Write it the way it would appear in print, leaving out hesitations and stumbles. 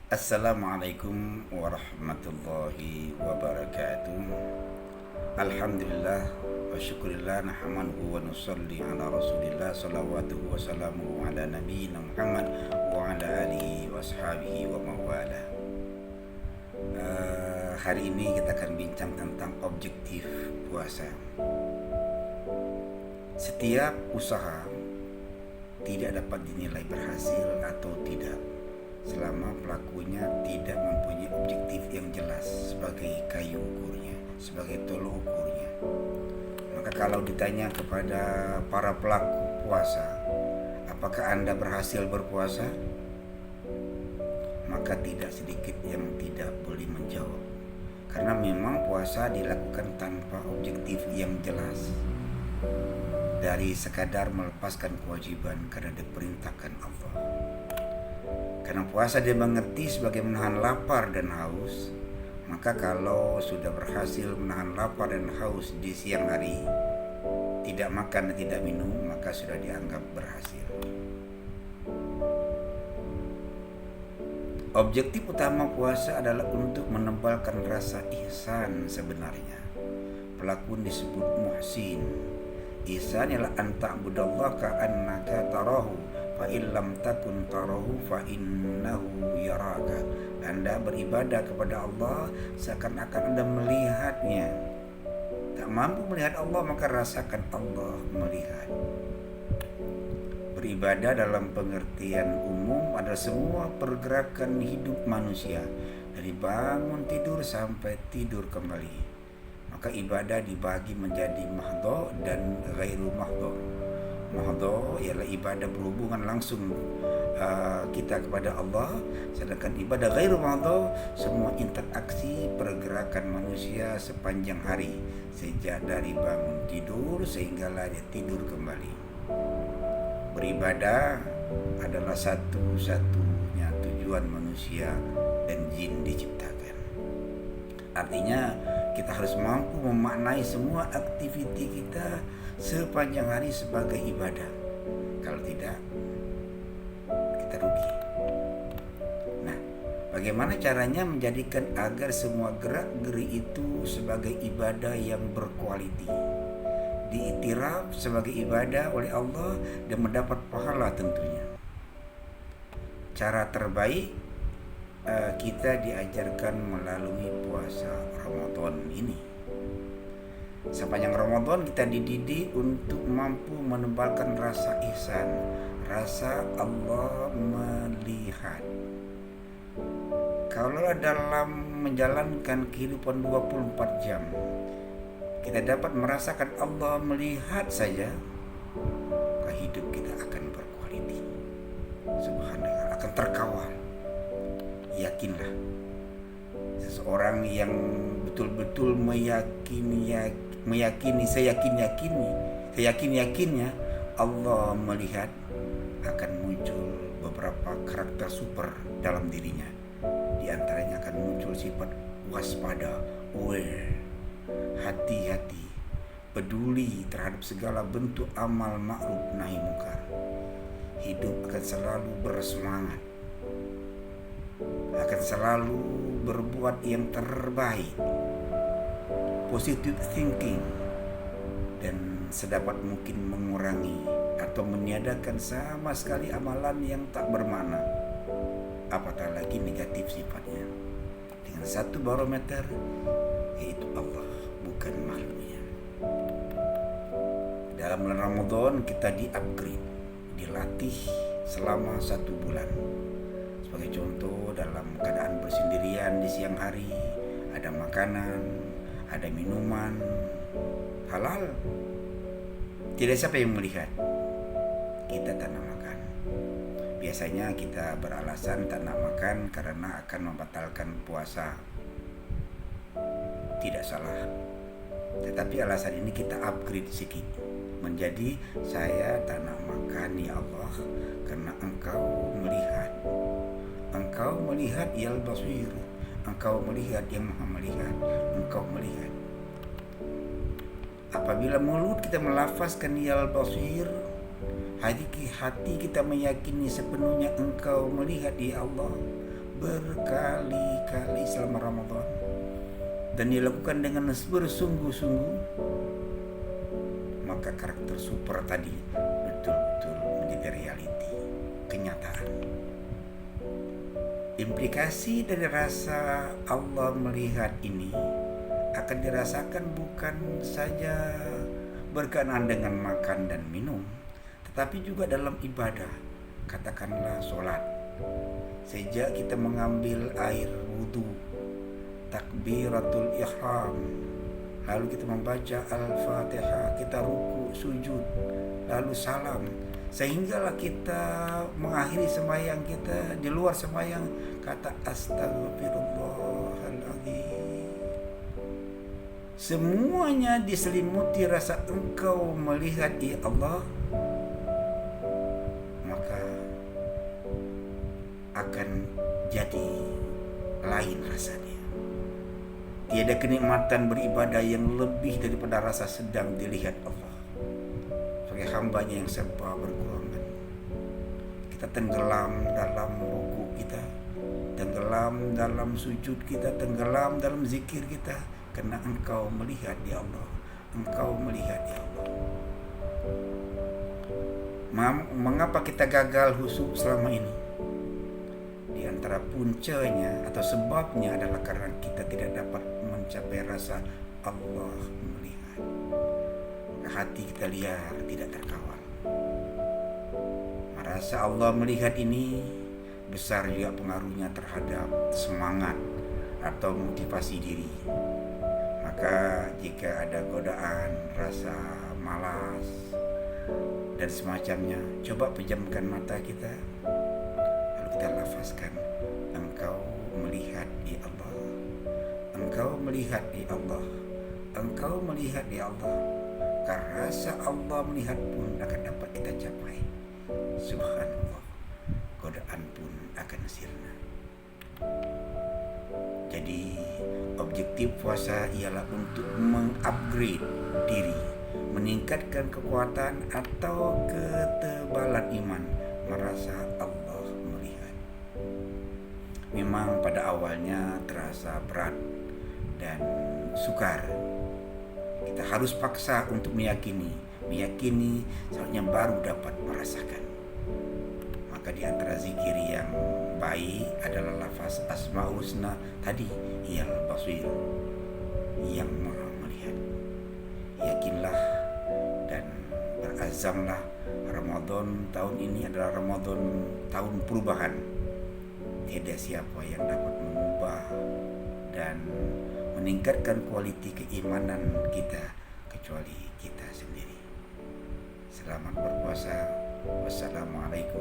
Assalamualaikum warahmatullahi wabarakatuh. Alhamdulillah wa syukurillah nahmaduhu wa nusalli ala rasulillah salawatuhu wa salamuhu ala nabiyyina Muhammad wa ala alihi wa ashabihi wa mawala. Hari ini kita akan bincang tentang objektif puasa. Setiap usaha tidak dapat dinilai berhasil atau tidak selama pelakunya tidak mempunyai objektif yang jelas sebagai kayu ukurnya, sebagai tolok ukurnya. Maka kalau ditanya kepada para pelaku puasa, apakah Anda berhasil berpuasa? Maka tidak sedikit yang tidak boleh menjawab. Karena memang puasa dilakukan tanpa objektif yang jelas. Dari sekadar melepaskan kewajiban karena diperintahkan Allah. Karena puasa dia mengerti sebagai menahan lapar dan haus, maka kalau sudah berhasil menahan lapar dan haus di siang hari, tidak makan dan tidak minum, maka sudah dianggap berhasil. Objektif utama puasa adalah untuk menebalkan rasa ihsan sebenarnya. Pelaku disebut muhsin. Ihsan ialah anta'budallaha ka'annaka tarahu fa illam takun tarahu fa innahu yaraka. Anda beribadah kepada Allah seakan-akan Anda melihatnya. Tak mampu melihat Allah, maka rasakan Allah melihat. Beribadah dalam pengertian umum adalah semua pergerakan hidup manusia, dari bangun tidur sampai tidur kembali. Maka ibadah dibagi menjadi mahdhu dan ghairu mahdhu. Mahdhu ialah ibadah berhubungan langsung kita kepada Allah, sedangkan ibadah ghairu mahdhu semua interaksi pergerakan manusia sepanjang hari, sejak dari bangun tidur sehinggalah dia tidur kembali. Beribadah adalah satu-satunya tujuan manusia dan jin diciptakan. Artinya kita harus mampu memaknai semua aktiviti kita sepanjang hari sebagai ibadah. Kalau tidak, kita rugi. Nah, bagaimana caranya menjadikan agar semua gerak-geri itu sebagai ibadah yang berkualiti, diiktiraf sebagai ibadah oleh Allah dan mendapat pahala tentunya. Cara terbaik kita diajarkan melalui puasa Ramadan ini. Sepanjang Ramadan kita dididik untuk mampu menebalkan rasa ihsan, rasa Allah melihat. Kalau dalam menjalankan kehidupan 24 jam kita dapat merasakan Allah melihat saja, maka hidup kita akan berkualiti. Subhanallah, akan terkawal. Yakinlah, seseorang yang betul-betul meyakini seyakin-yakinnya Allah melihat, akan muncul beberapa karakter super dalam dirinya. Di antaranya akan muncul sifat waspada, aware, hati-hati, peduli terhadap segala bentuk amal ma'ruf nahi munkar. Hidup akan selalu bersemangat, akan selalu berbuat yang terbaik, positive thinking, dan sedapat mungkin mengurangi atau meniadakan sama sekali amalan yang tak bermakna, apatah lagi negatif sifatnya, dengan satu barometer, yaitu Allah, bukan makhluknya. Dalam bulan Ramadan kita di-upgrade, dilatih selama 1 bulan. Sebagai contoh, dalam keadaan bersendirian di siang hari, ada makanan, ada minuman halal, tidak siapa yang melihat, kita tak nak makan. Biasanya kita beralasan tak nak makan karena akan membatalkan puasa. Tidak salah, tetapi alasan ini kita upgrade sedikit menjadi saya tak nak makan ya Allah karena Engkau melihat. Engkau melihat ya al-basir, Engkau melihat yang maha melihat, Engkau melihat. Apabila mulut kita melafazkan ya al-basir, hati kita meyakini sepenuhnya Engkau melihat ya Allah, berkali-kali selama Ramadan dan dilakukan dengan bersungguh-sungguh, maka karakter super tadi betul-betul menjadi reality, kenyataan. Implikasi dari rasa Allah melihat ini akan dirasakan bukan saja berkenaan dengan makan dan minum, tetapi juga dalam ibadah. Katakanlah sholat. Sejak kita mengambil air wudhu, takbiratul ihram, lalu kita membaca al-fatihah, kita ruku, sujud, lalu salam, sehinggalah kita mengakhiri sembahyang kita, di luar sembahyang kata astagfirullahaladzim. Semuanya diselimuti rasa engkau melihat ya Allah, maka akan jadi lain rasanya. Tiada kenikmatan beribadah yang lebih daripada rasa sedang dilihat Allah sebagai hambanya yang serba berkurangan. Kita tenggelam dalam ruku kita, tenggelam dalam sujud kita, tenggelam dalam zikir kita, karena engkau melihat ya Allah, engkau melihat ya Allah. Mengapa kita gagal khusyuk selama ini? Di antara puncanya atau sebabnya adalah karena kita tidak dapat mencapai rasa Allah melihat. Hati kita liar, tidak terkawal. Rasa Allah melihat ini besar juga pengaruhnya terhadap semangat atau motivasi diri. Maka jika ada godaan, rasa malas dan semacamnya, coba pejamkan mata kita, lalu kita lafazkan, engkau melihat ya Allah, engkau melihat ya Allah, engkau melihat ya Allah. Karena rasa Allah melihat pun akan dapat kita capai. Subhanallah, godaan pun akan sirna. Jadi objektif puasa ialah untuk mengupgrade diri, meningkatkan kekuatan atau ketebalan iman, merasa Allah melihat. Memang pada awalnya terasa berat dan sukar. Kita harus paksa untuk meyakini soalnya baru dapat merasakan. Maka di antara zikir yang baik adalah lafaz Asmaul Husna tadi, Iyal Basir, yang Maha melihat. Yakinlah dan berazamlah, Ramadan tahun ini adalah Ramadan tahun perubahan. Tiada siapa yang dapat mengubah dan meningkatkan kualiti keimanan kita kecuali kita sendiri. Selamat berpuasa. Wassalamualaikum